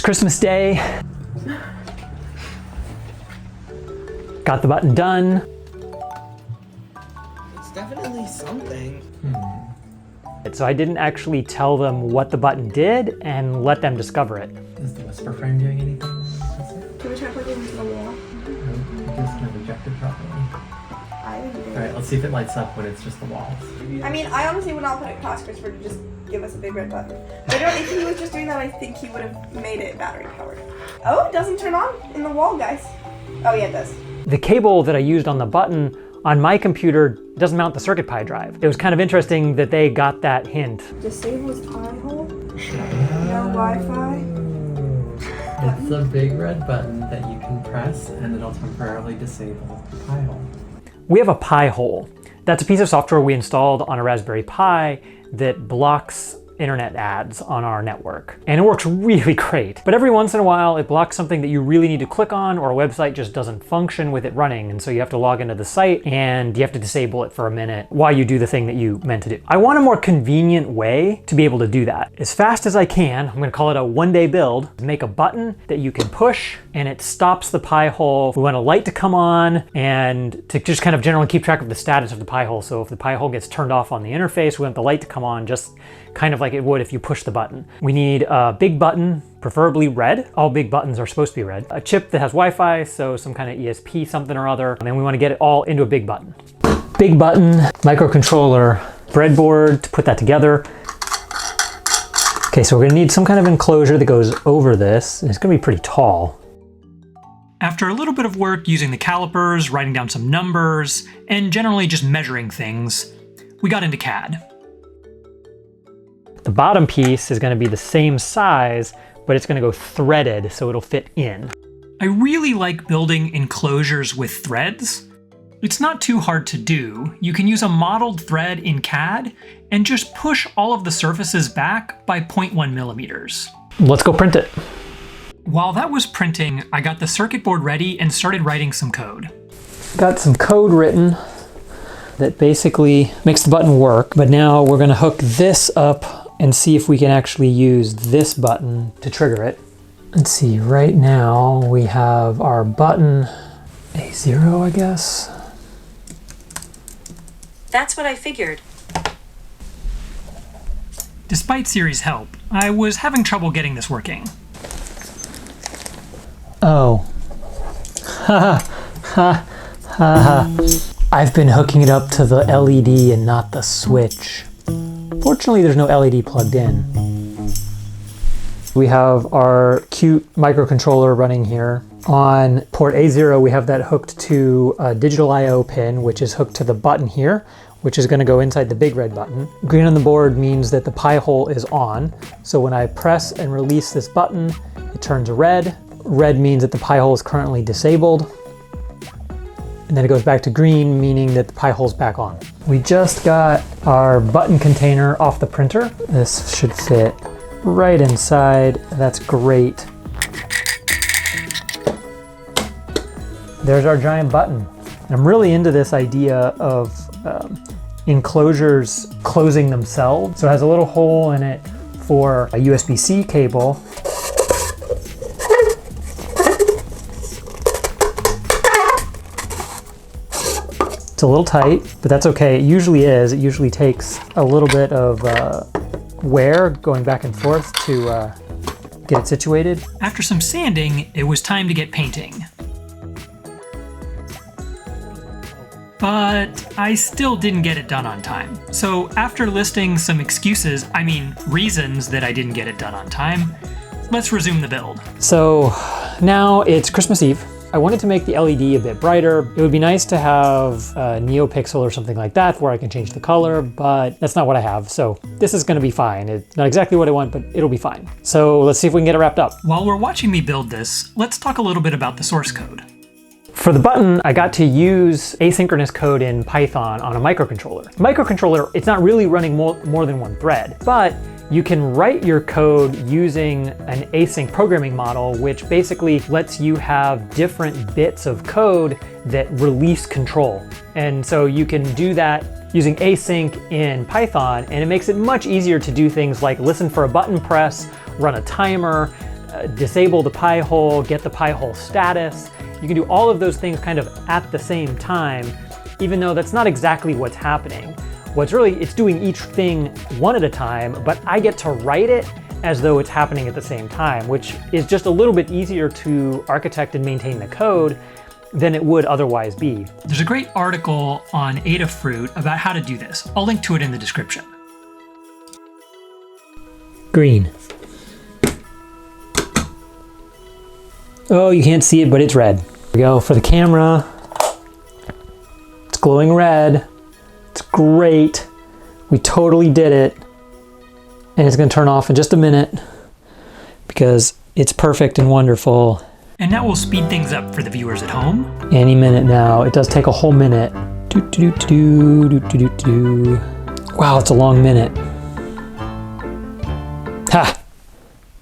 It's Christmas Day. Got the button done. It's definitely something. So I didn't actually tell them what the button did and let them discover it. Is the whisper frame doing anything? Can we try plugging it into the wall? I guess it's not ejected properly. Alright, let's see if it lights up when it's just the walls. I mean, I honestly would not put it past Christopher to just give us a big red button. But if he was just doing that, I think he would have made it battery powered. Oh, it doesn't turn on in the wall, guys. Oh yeah, it does. The cable that I used on the button on my computer doesn't mount the CircuitPi drive. It was kind of interesting that they got that hint. Disable is Pi hole. No Wi-Fi. It's a big red button that you can press and it'll temporarily disable Pi hole. We have a Pi hole. That's a piece of software we installed on a Raspberry Pi that blocks internet ads on our network. And it works really great. But every once in a while, it blocks something that you really need to click on, or a website just doesn't function with it running. And so you have to log into the site and you have to disable it for a minute while you do the thing that you meant to do. I want a more convenient way to be able to do that. As fast as I can, I'm gonna call it a one-day build, make a button that you can push and it stops the Pi hole. We want a light to come on and to just kind of generally keep track of the status of the Pi hole. So if the Pi hole gets turned off on the interface, we want the light to come on just kind of like it would if you push the button. We need a big button, preferably red. All big buttons are supposed to be red. A chip that has Wi-Fi, so some kind of ESP something or other. And then we want to get it all into a big button. Big button, microcontroller, breadboard to put that together. Okay, so we're gonna need some kind of enclosure that goes over this. It's gonna be pretty tall. After a little bit of work using the calipers, writing down some numbers, and generally just measuring things, we got into CAD. The bottom piece is going to be the same size, but it's going to go threaded so it'll fit in. I really like building enclosures with threads. It's not too hard to do. You can use a modeled thread in CAD and just push all of the surfaces back by 0.1 millimeters. Let's go print it. While that was printing, I got the circuit board ready and started writing some code. Got some code written that basically makes the button work, but now we're going to hook this up and see if we can actually use this button to trigger it. Let's see, right now we have our button A0, I guess. That's what I figured. Despite Siri's help, I was having trouble getting this working. Oh. Ha ha ha. I've been hooking it up to the LED and not the switch. Fortunately, there's no LED plugged in. We have our cute microcontroller running here. On port A0, we have that hooked to a digital I/O pin, which is hooked to the button here, which is going to go inside the big red button. Green on the board means that the Pi hole is on. So when I press and release this button, it turns red. Red means that the Pi hole is currently disabled. And then it goes back to green, meaning that the Pi hole's back on. We just got our button container off the printer. This should fit right inside. That's great. There's our giant button. I'm really into this idea of enclosures closing themselves. So it has a little hole in it for a USB-C cable. It's a little tight, but that's okay. It usually is. It usually takes a little bit of wear going back and forth to get it situated. After some sanding, it was time to get painting. But I still didn't get it done on time. So after listing some reasons that I didn't get it done on time, let's resume the build. So now it's Christmas Eve. I wanted to make the LED a bit brighter. It would be nice to have a NeoPixel or something like that where I can change the color, but that's not what I have. So this is gonna be fine. It's not exactly what I want, but it'll be fine. So let's see if we can get it wrapped up. While we're watching me build this, let's talk a little bit about the source code. For the button, I got to use asynchronous code in Python on a microcontroller. Microcontroller, it's not really running more than one thread, but you can write your code using an async programming model, which basically lets you have different bits of code that release control. And so you can do that using async in Python, and it makes it much easier to do things like listen for a button press, run a timer, disable the pi hole, get the pi hole status. You can do all of those things kind of at the same time, even though that's not exactly what's happening. It's doing each thing one at a time, but I get to write it as though it's happening at the same time, which is just a little bit easier to architect and maintain the code than it would otherwise be. There's a great article on Adafruit about how to do this. I'll link to it in the description. Green. Oh, you can't see it, but it's red. Here we go for the camera. It's glowing red. It's great. We totally did it. And it's gonna turn off in just a minute because it's perfect and wonderful. And now we'll speed things up for the viewers at home. Any minute now. It does take a whole minute. Wow, it's a long minute. Ha!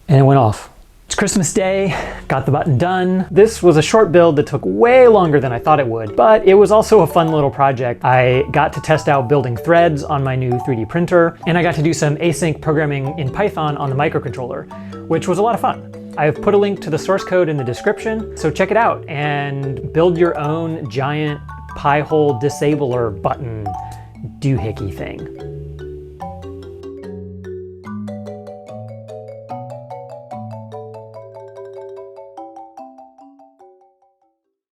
And it went off. It's Christmas Day, got the button done. This was a short build that took way longer than I thought it would, but it was also a fun little project. I got to test out building threads on my new 3D printer, and I got to do some async programming in Python on the microcontroller, which was a lot of fun. I've put a link to the source code in the description, so check it out and build your own giant pi hole disabler button doohickey thing.